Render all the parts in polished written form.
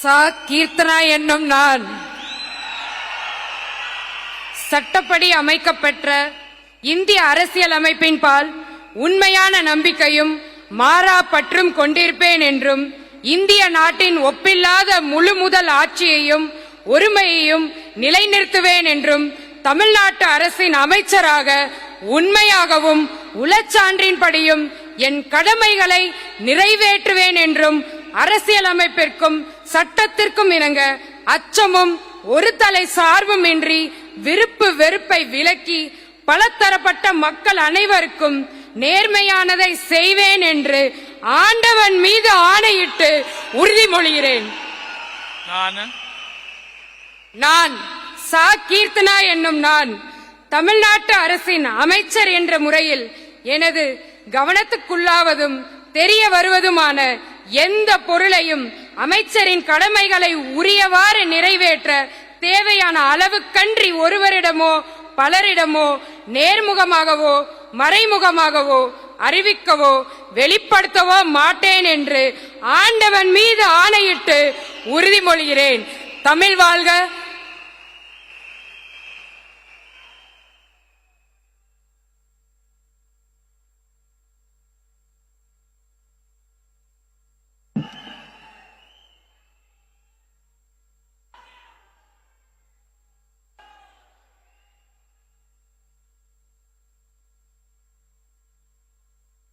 சா கீர்த்தனா என்னும் நான் சட்டப்படி அமைக்கப்பெற்ற இந்திய அரசியல் அமைப்பின் பால் உண்மையான நம்பிக்கையும் மாறா பற்றும் கொண்டிருப்பேன் என்றும் இந்திய நாட்டின் ஒப்பில்லாத முழு முதல் ஆட்சியையும் ஒருமையையும் நிலைநிறுத்துவேன் என்றும் தமிழ்நாட்டு அரசின் அமைச்சராக உண்மையாகவும் உளச்சான்றின்படியும் என் கடமைகளை நிறைவேற்றுவேன் என்றும் அரசியலமைப்பிற்கும் சட்டத்திற்கும் இணங்க அச்சமும் ஒரு தலை சார்பும் இன்றி விருப்பு வெறுப்பை விலக்கி பலதரப்பட்ட மக்கள் அனைவருக்கும் நேர்மையானதை செய்வேன் என்று ஆண்டவன் மீது ஆணையிட்டு உறுதிமொழிகிறேன். நான் சா கீர்த்தனா என்னும் நான் தமிழ்நாட்டு அரசின் அமைச்சர் என்ற முறையில் எனது கவனத்துக்குள்ளாவதும் தெரிய வருவதுமான எந்த பொருளையும் அமைச்சரின் கடமைகளை உரியவாறு நிறைவேற்ற தேவையான அளவுக்கன்றி ஒருவரிடமோ பலரிடமோ நேர்முகமாகவோ மறைமுகமாகவோ அறிவிக்கவோ வெளிப்படுத்தவோ மாட்டேன் என்று ஆண்டவன் மீது ஆணையிட்டு உறுதிமொழிகிறேன். தமிழ் வாழ்க.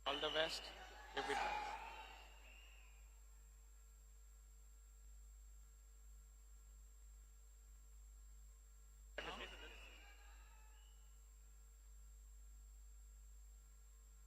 All the best.